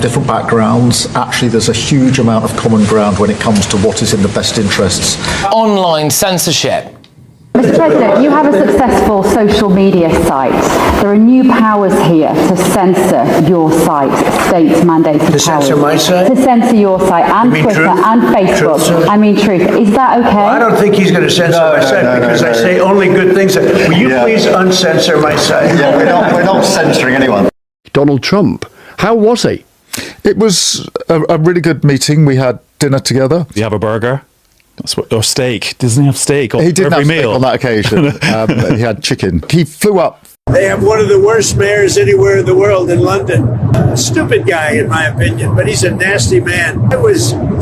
different backgrounds. Actually, there's a huge amount of common ground when it comes to what is in the best interests. Online censorship. Mr. President, you have a successful social media site. There are new powers here to censor your site, state-mandated powers. To censor my site? To censor your site and Twitter and Facebook. Truth, I mean truth. Is that okay? Well, I don't think he's going to censor my site because I say only good things. Will you please uncensor my site? Yeah, we're not censoring anyone. Donald Trump, how was he? It was a really good meeting. We had dinner together. Do you have a burger? Or steak? Doesn't he have steak He didn't every have steak meal? on that occasion. He had chicken. He flew up. They have one of the worst mayors anywhere in the world in London. A stupid guy, in my opinion, but he's a nasty man.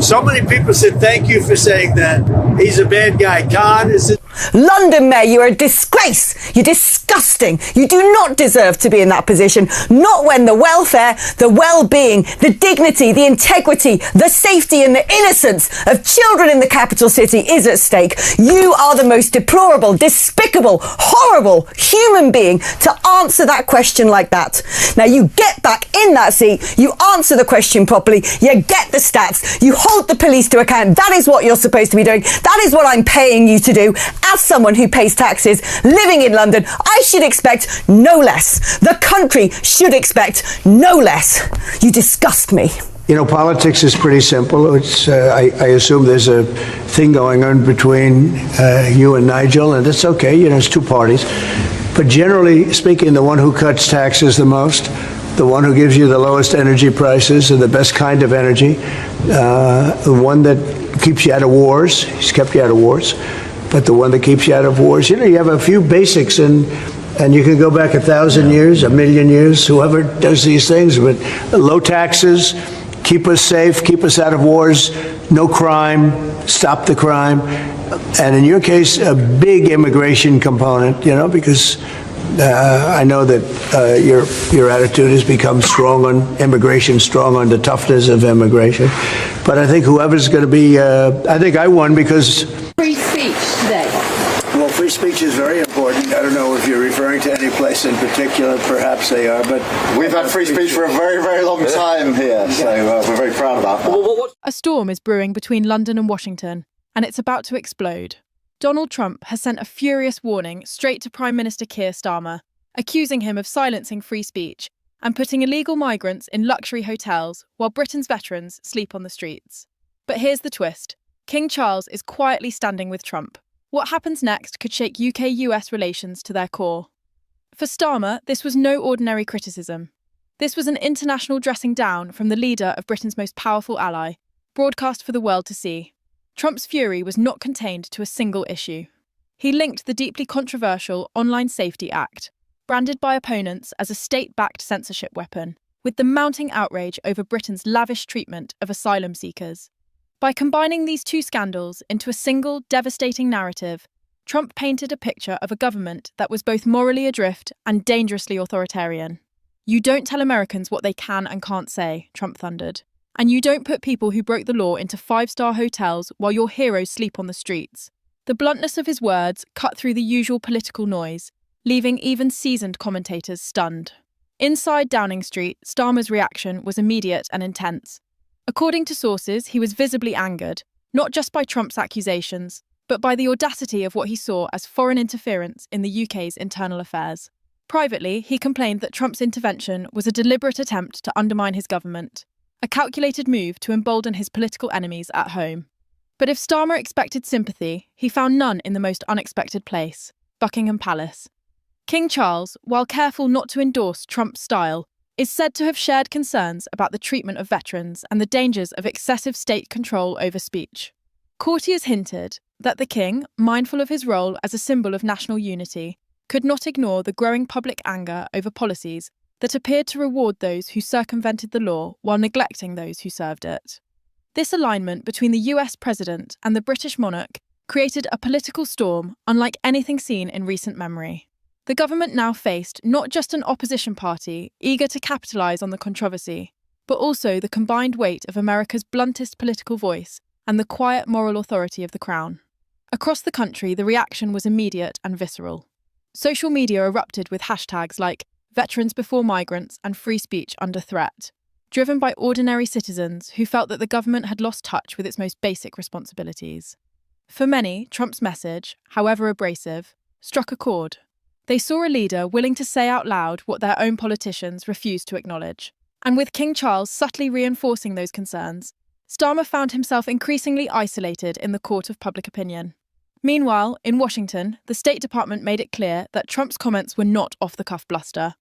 So many people said thank you for saying that. He's a bad guy. Khan is London Mayor, you're a disgrace. You're disgusting. You do not deserve to be in that position. Not when the welfare, the well-being, the dignity, the integrity, the safety and the innocence of children in the capital city is at stake. You are the most deplorable, despicable, horrible human being to answer that question like that. Now you get back in that seat, you answer the question properly, you get the stats, you hold the police to account. That is what you're supposed to be doing. That is what I'm paying you to do. As someone who pays taxes, living in London, I should expect no less. The country should expect no less. You disgust me. You know, politics is pretty simple. It's, I assume there's a thing going on between you and Nigel, and it's okay. You know, it's two parties. But generally speaking, the one who cuts taxes the most, the one who gives you the lowest energy prices and the best kind of energy, the one that keeps you out of wars, he's kept you out of wars, but the one that keeps you out of wars, you know, you have a few basics and you can go back 1,000 years, 1,000,000 years, whoever does these things, but low taxes, keep us safe, keep us out of wars, no crime, stop the crime. And in your case, a big immigration component, you know, because I know that your attitude has become strong on immigration, strong on the toughness of immigration. But I think whoever's going to be, I think I won because... Free speech today. Well, free speech is very important. I don't know if you're referring to any place in particular. Perhaps they are, but... We've had free speech for a very, very long time here, so we're very proud about that. A storm is brewing between London and Washington, and it's about to explode. Donald Trump has sent a furious warning straight to Prime Minister Keir Starmer, accusing him of silencing free speech and putting illegal migrants in luxury hotels while Britain's veterans sleep on the streets. But here's the twist. King Charles is quietly standing with Trump. What happens next could shake UK-US relations to their core. For Starmer, this was no ordinary criticism. This was an international dressing down from the leader of Britain's most powerful ally, broadcast for the world to see. Trump's fury was not contained to a single issue. He linked the deeply controversial Online Safety Act, branded by opponents as a state-backed censorship weapon, with the mounting outrage over Britain's lavish treatment of asylum seekers. By combining these two scandals into a single devastating narrative, Trump painted a picture of a government that was both morally adrift and dangerously authoritarian. You don't tell Americans what they can and can't say, Trump thundered. And you don't put people who broke the law into five-star hotels while your heroes sleep on the streets. The bluntness of his words cut through the usual political noise, leaving even seasoned commentators stunned. Inside Downing Street, Starmer's reaction was immediate and intense. According to sources, he was visibly angered, not just by Trump's accusations, but by the audacity of what he saw as foreign interference in the UK's internal affairs. Privately, he complained that Trump's intervention was a deliberate attempt to undermine his government, a calculated move to embolden his political enemies at home. But if Starmer expected sympathy, he found none in the most unexpected place, Buckingham Palace. King Charles, while careful not to endorse Trump's style, is said to have shared concerns about the treatment of veterans and the dangers of excessive state control over speech. Courtiers hinted that the king, mindful of his role as a symbol of national unity, could not ignore the growing public anger over policies that appeared to reward those who circumvented the law while neglecting those who served it. This alignment between the US president and the British monarch created a political storm unlike anything seen in recent memory. The government now faced not just an opposition party eager to capitalise on the controversy, but also the combined weight of America's bluntest political voice and the quiet moral authority of the Crown. Across the country, the reaction was immediate and visceral. Social media erupted with hashtags like Veterans Before Migrants and Free Speech Under Threat. driven by ordinary citizens who felt that the government had lost touch with its most basic responsibilities. For many, Trump's message, however abrasive, struck a chord. They saw a leader willing to say out loud what their own politicians refused to acknowledge. And with King Charles subtly reinforcing those concerns, Starmer found himself increasingly isolated in the court of public opinion. Meanwhile, in Washington, the State Department made it clear that Trump's comments were not off-the-cuff bluster.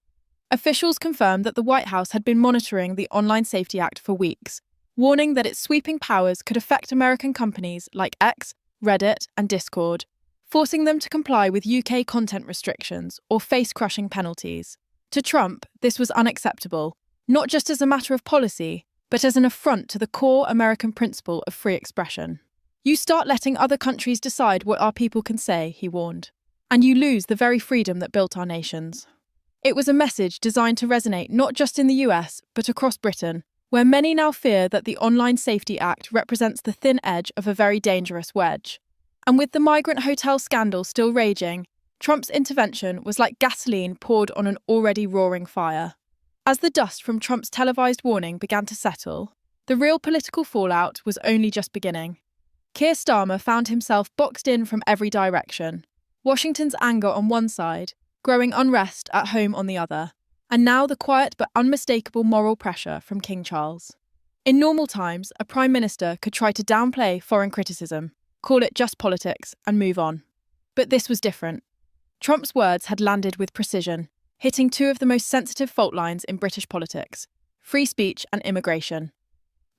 Officials confirmed that the White House had been monitoring the Online Safety Act for weeks, warning that its sweeping powers could affect American companies like X, Reddit, and Discord, forcing them to comply with UK content restrictions or face crushing penalties. To Trump, this was unacceptable, not just as a matter of policy, but as an affront to the core American principle of free expression. You start letting other countries decide what our people can say, he warned, and you lose the very freedom that built our nations. It was a message designed to resonate not just in the US, but across Britain, where many now fear that the Online Safety Act represents the thin edge of a very dangerous wedge. And with the migrant hotel scandal still raging, Trump's intervention was like gasoline poured on an already roaring fire. As the dust from Trump's televised warning began to settle, the real political fallout was only just beginning. Keir Starmer found himself boxed in from every direction, Washington's anger on one side, growing unrest at home on the other, and now the quiet but unmistakable moral pressure from King Charles. In normal times, a prime minister could try to downplay foreign criticism, call it just politics, and move on. But this was different. Trump's words had landed with precision, hitting two of the most sensitive fault lines in British politics: free speech and immigration.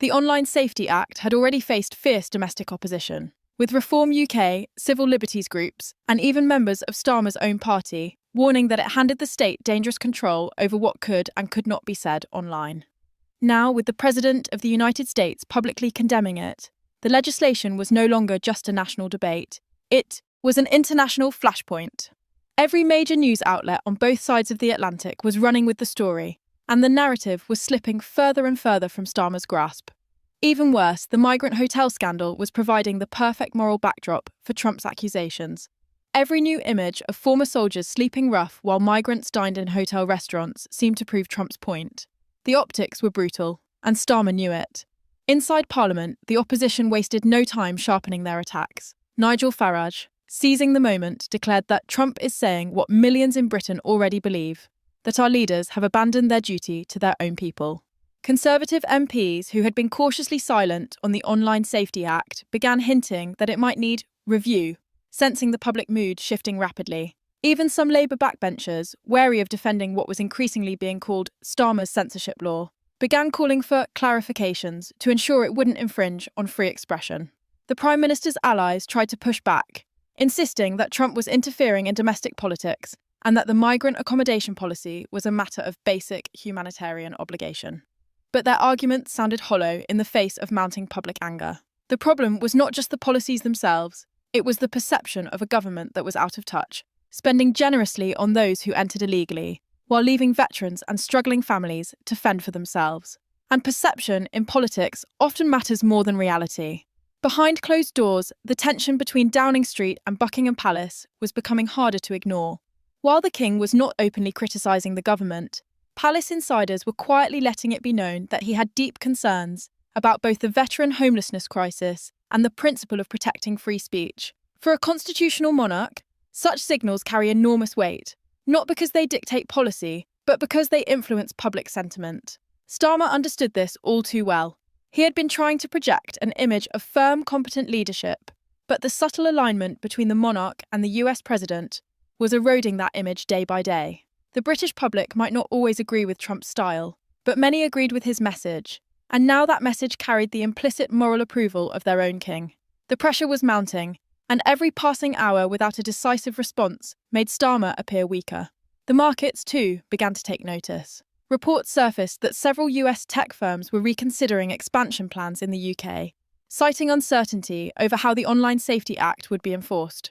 The Online Safety Act had already faced fierce domestic opposition, with Reform UK, civil liberties groups, and even members of Starmer's own party warning that it handed the state dangerous control over what could and could not be said online. Now, with the President of the United States publicly condemning it, the legislation was no longer just a national debate. It was an international flashpoint. Every major news outlet on both sides of the Atlantic was running with the story, and the narrative was slipping further and further from Starmer's grasp. Even worse, the migrant hotel scandal was providing the perfect moral backdrop for Trump's accusations. Every new image of former soldiers sleeping rough while migrants dined in hotel restaurants seemed to prove Trump's point. The optics were brutal, and Starmer knew it. Inside Parliament, the opposition wasted no time sharpening their attacks. Nigel Farage, seizing the moment, declared that Trump is saying what millions in Britain already believe, that our leaders have abandoned their duty to their own people. Conservative MPs who had been cautiously silent on the Online Safety Act began hinting that it might need review, sensing the public mood shifting rapidly. Even some Labour backbenchers, wary of defending what was increasingly being called Starmer's censorship law, began calling for clarifications to ensure it wouldn't infringe on free expression. The Prime Minister's allies tried to push back, insisting that Trump was interfering in domestic politics and that the migrant accommodation policy was a matter of basic humanitarian obligation. But their arguments sounded hollow in the face of mounting public anger. The problem was not just the policies themselves, it was the perception of a government that was out of touch, spending generously on those who entered illegally, while leaving veterans and struggling families to fend for themselves. And perception in politics often matters more than reality. Behind closed doors, the tension between Downing Street and Buckingham Palace was becoming harder to ignore. While the king was not openly criticising the government, Palace insiders were quietly letting it be known that he had deep concerns about both the veteran homelessness crisis and the principle of protecting free speech. For a constitutional monarch, such signals carry enormous weight, not because they dictate policy, but because they influence public sentiment. Starmer understood this all too well. He had been trying to project an image of firm, competent leadership, but the subtle alignment between the monarch and the US president was eroding that image day by day. The British public might not always agree with Trump's style, but many agreed with his message, and now that message carried the implicit moral approval of their own king. The pressure was mounting, and every passing hour without a decisive response made Starmer appear weaker. The markets, too, began to take notice. Reports surfaced that several US tech firms were reconsidering expansion plans in the UK, citing uncertainty over how the Online Safety Act would be enforced.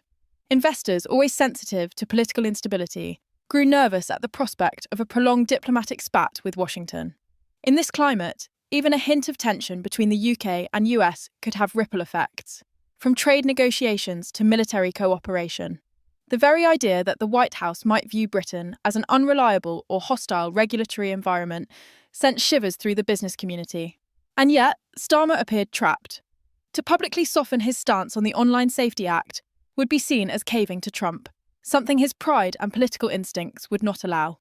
Investors, always sensitive to political instability, grew nervous at the prospect of a prolonged diplomatic spat with Washington. In this climate, even a hint of tension between the UK and US could have ripple effects, from trade negotiations to military cooperation. The very idea that the White House might view Britain as an unreliable or hostile regulatory environment sent shivers through the business community. And yet, Starmer appeared trapped. To publicly soften his stance on the Online Safety Act would be seen as caving to Trump, something his pride and political instincts would not allow.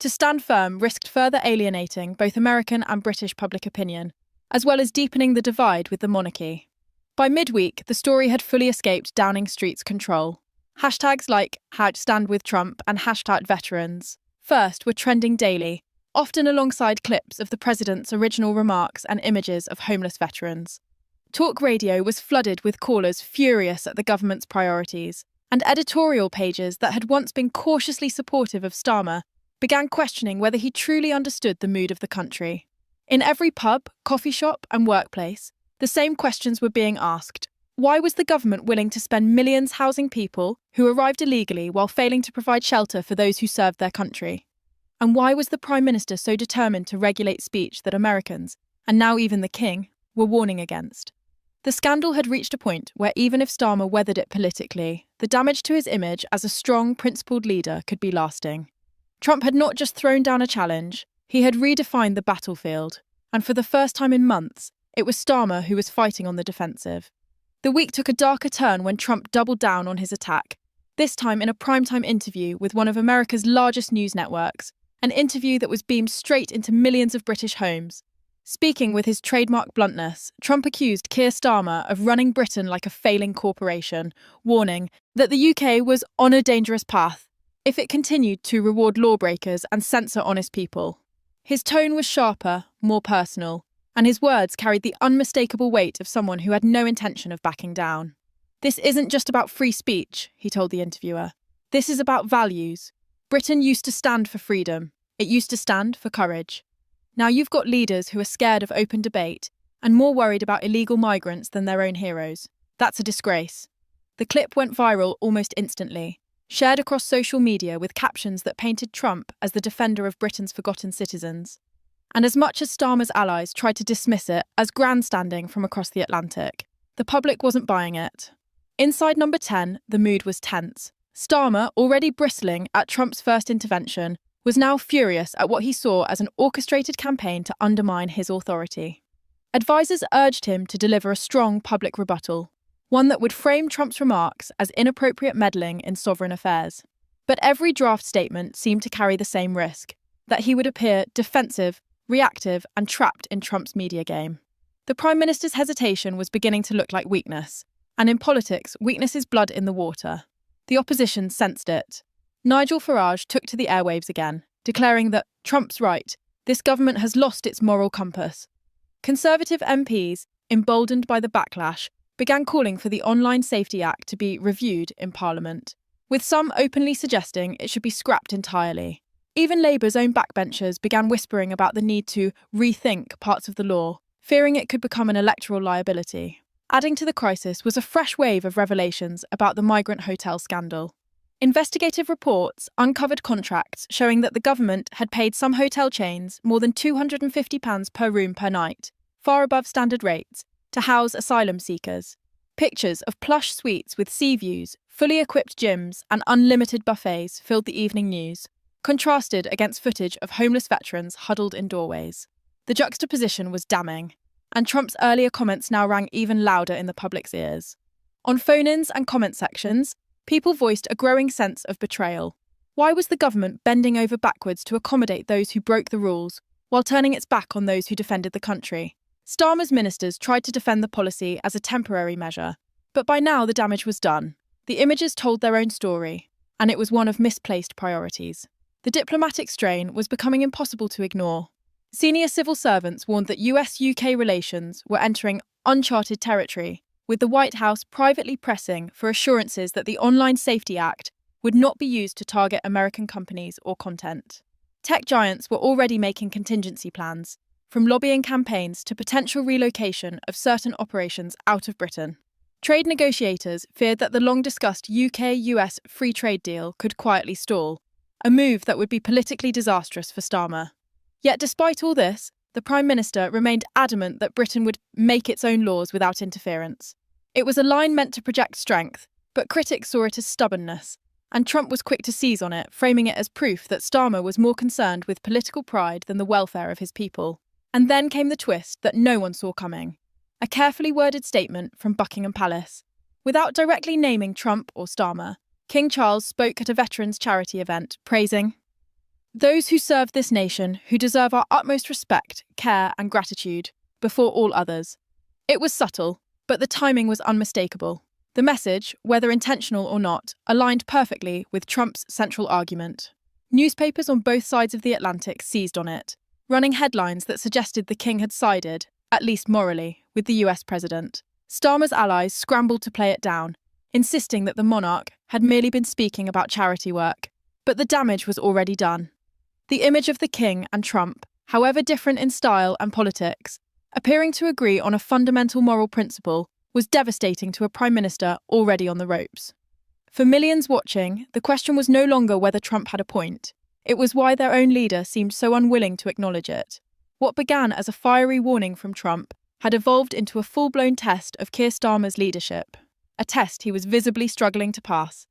To stand firm risked further alienating both American and British public opinion, as well as deepening the divide with the monarchy. By midweek, the story had fully escaped Downing Street's control. Hashtags like #StandWithTrump and #veterans first were trending daily, often alongside clips of the president's original remarks and images of homeless veterans. Talk radio was flooded with callers furious at the government's priorities, and editorial pages that had once been cautiously supportive of Starmer began questioning whether he truly understood the mood of the country. In every pub, coffee shop, and workplace, the same questions were being asked. Why was the government willing to spend millions housing people who arrived illegally while failing to provide shelter for those who served their country? And why was the Prime Minister so determined to regulate speech that Americans, and now even the King, were warning against? The scandal had reached a point where even if Starmer weathered it politically, the damage to his image as a strong, principled leader could be lasting. Trump had not just thrown down a challenge, he had redefined the battlefield, and for the first time in months, it was Starmer who was fighting on the defensive. The week took a darker turn when Trump doubled down on his attack, this time in a primetime interview with one of America's largest news networks, an interview that was beamed straight into millions of British homes. Speaking with his trademark bluntness, Trump accused Keir Starmer of running Britain like a failing corporation, warning that the UK was on a dangerous path if it continued to reward lawbreakers and censor honest people. His tone was sharper, more personal, and his words carried the unmistakable weight of someone who had no intention of backing down. "This isn't just about free speech," he told the interviewer. "This is about values. Britain used to stand for freedom. It used to stand for courage. Now you've got leaders who are scared of open debate and more worried about illegal migrants than their own heroes. That's a disgrace." The clip went viral almost instantly, shared across social media with captions that painted Trump as the defender of Britain's forgotten citizens. And as much as Starmer's allies tried to dismiss it as grandstanding from across the Atlantic, the public wasn't buying it. Inside Number 10, the mood was tense. Starmer, already bristling at Trump's first intervention, was now furious at what he saw as an orchestrated campaign to undermine his authority. Advisors urged him to deliver a strong public rebuttal, one that would frame Trump's remarks as inappropriate meddling in sovereign affairs. But every draft statement seemed to carry the same risk, that he would appear defensive, reactive, and trapped in Trump's media game. The Prime Minister's hesitation was beginning to look like weakness, and in politics, weakness is blood in the water. The opposition sensed it. Nigel Farage took to the airwaves again, declaring that Trump's right, this government has lost its moral compass. Conservative MPs, emboldened by the backlash, began calling for the Online Safety Act to be reviewed in Parliament, with some openly suggesting it should be scrapped entirely. Even Labour's own backbenchers began whispering about the need to rethink parts of the law, fearing it could become an electoral liability. Adding to the crisis was a fresh wave of revelations about the Migrant hotel scandal. Investigative reports uncovered contracts showing that the government had paid some hotel chains more than £250 per room per night, far above standard rates, to house asylum seekers. Pictures of plush suites with sea views, fully equipped gyms, and unlimited buffets filled the evening news, contrasted against footage of homeless veterans huddled in doorways. The juxtaposition was damning, and Trump's earlier comments now rang even louder in the public's ears. On phone-ins and comment sections, people voiced a growing sense of betrayal. Why was the government bending over backwards to accommodate those who broke the rules, while turning its back on those who defended the country? Starmer's ministers tried to defend the policy as a temporary measure, but by now the damage was done. The images told their own story, and it was one of misplaced priorities. The diplomatic strain was becoming impossible to ignore. Senior civil servants warned that US-UK relations were entering uncharted territory, with the White House privately pressing for assurances that the Online Safety Act would not be used to target American companies or content. Tech giants were already making contingency plans, from lobbying campaigns to potential relocation of certain operations out of Britain. Trade negotiators feared that the long-discussed UK-US free trade deal could quietly stall, a move that would be politically disastrous for Starmer. Yet despite all this, the Prime Minister remained adamant that Britain would make its own laws without interference. It was a line meant to project strength, but critics saw it as stubbornness, and Trump was quick to seize on it, framing it as proof that Starmer was more concerned with political pride than the welfare of his people. And then came the twist that no one saw coming. A carefully worded statement from Buckingham Palace. Without directly naming Trump or Starmer, King Charles spoke at a veterans' charity event, praising those who served this nation, who deserve our utmost respect, care and gratitude, before all others. It was subtle, but the timing was unmistakable. The message, whether intentional or not, aligned perfectly with Trump's central argument. Newspapers on both sides of the Atlantic seized on it, running headlines that suggested the king had sided, at least morally, with the US president. Starmer's allies scrambled to play it down, insisting that the monarch had merely been speaking about charity work. But the damage was already done. The image of the king and Trump, however different in style and politics, appearing to agree on a fundamental moral principle, was devastating to a prime minister already on the ropes. For millions watching, the question was no longer whether Trump had a point. It was why their own leader seemed so unwilling to acknowledge it. What began as a fiery warning from Trump had evolved into a full-blown test of Keir Starmer's leadership, a test he was visibly struggling to pass.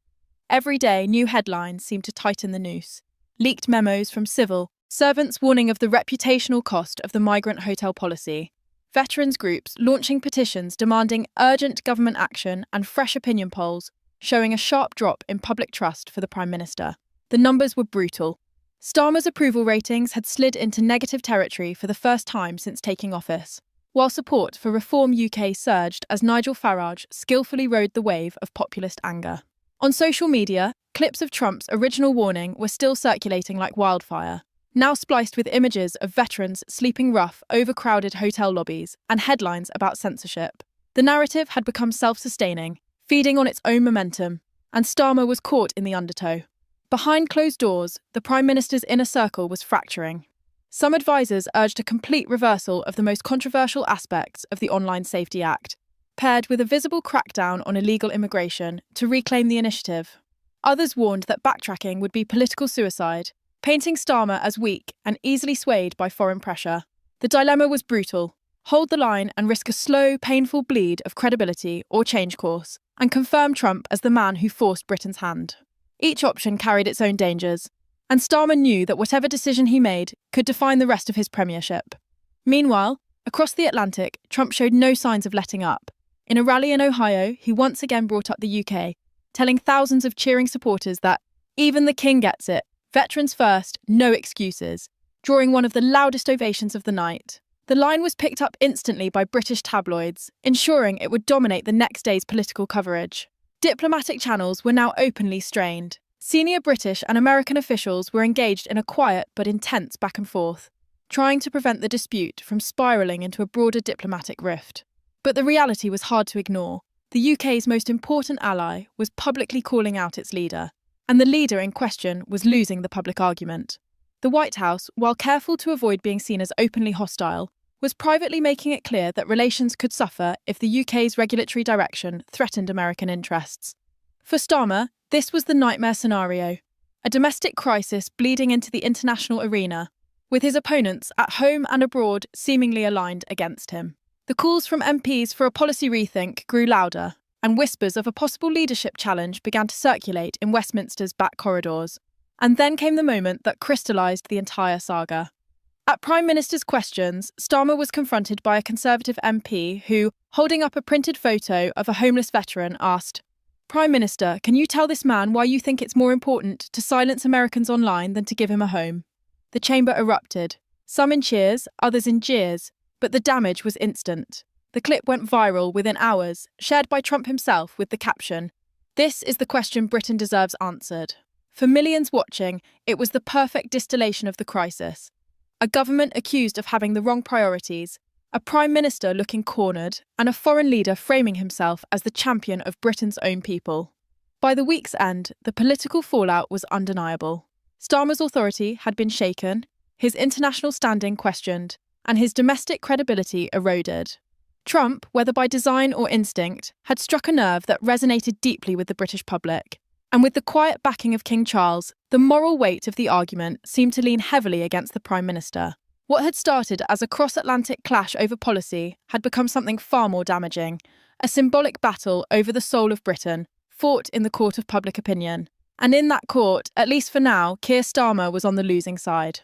Every day, new headlines seemed to tighten the noose. Leaked memos from civil servants warning of the reputational cost of the migrant hotel policy. Veterans groups launching petitions demanding urgent government action and fresh opinion polls showing a sharp drop in public trust for the Prime Minister. The numbers were brutal. Starmer's approval ratings had slid into negative territory for the first time since taking office, while support for Reform UK surged as Nigel Farage skillfully rode the wave of populist anger. On social media, clips of Trump's original warning were still circulating like wildfire, now spliced with images of veterans sleeping rough, overcrowded hotel lobbies and headlines about censorship. The narrative had become self-sustaining, feeding on its own momentum, and Starmer was caught in the undertow. Behind closed doors, the Prime Minister's inner circle was fracturing. Some advisers urged a complete reversal of the most controversial aspects of the Online Safety Act, paired with a visible crackdown on illegal immigration to reclaim the initiative. Others warned that backtracking would be political suicide, painting Starmer as weak and easily swayed by foreign pressure. The dilemma was brutal. Hold the line and risk a slow, painful bleed of credibility or change course, and confirm Trump as the man who forced Britain's hand. Each option carried its own dangers, and Starmer knew that whatever decision he made could define the rest of his premiership. Meanwhile, across the Atlantic, Trump showed no signs of letting up. In a rally in Ohio, he once again brought up the UK, telling thousands of cheering supporters that even the king gets it, veterans first, no excuses, drawing one of the loudest ovations of the night. The line was picked up instantly by British tabloids, ensuring it would dominate the next day's political coverage. Diplomatic channels were now openly strained. Senior British and American officials were engaged in a quiet but intense back and forth, trying to prevent the dispute from spiralling into a broader diplomatic rift. But the reality was hard to ignore. The UK's most important ally was publicly calling out its leader, and the leader in question was losing the public argument. The White House, while careful to avoid being seen as openly hostile, was privately making it clear that relations could suffer if the UK's regulatory direction threatened American interests. For Starmer, this was the nightmare scenario, a domestic crisis bleeding into the international arena, with his opponents at home and abroad seemingly aligned against him. The calls from MPs for a policy rethink grew louder, and whispers of a possible leadership challenge began to circulate in Westminster's back corridors. And then came the moment that crystallised the entire saga. At Prime Minister's questions, Starmer was confronted by a Conservative MP who, holding up a printed photo of a homeless veteran, asked, "Prime Minister, can you tell this man why you think it's more important to silence Americans online than to give him a home?" The chamber erupted, some in cheers, others in jeers, but the damage was instant. The clip went viral within hours, shared by Trump himself with the caption, "This is the question Britain deserves answered." For millions watching, it was the perfect distillation of the crisis. A government accused of having the wrong priorities, a prime minister looking cornered, and a foreign leader framing himself as the champion of Britain's own people. By the week's end, the political fallout was undeniable. Starmer's authority had been shaken, his international standing questioned, and his domestic credibility eroded. Trump, whether by design or instinct, had struck a nerve that resonated deeply with the British public. And with the quiet backing of King Charles, the moral weight of the argument seemed to lean heavily against the Prime Minister. What had started as a cross-Atlantic clash over policy had become something far more damaging, a symbolic battle over the soul of Britain, fought in the court of public opinion. And in that court, at least for now, Keir Starmer was on the losing side.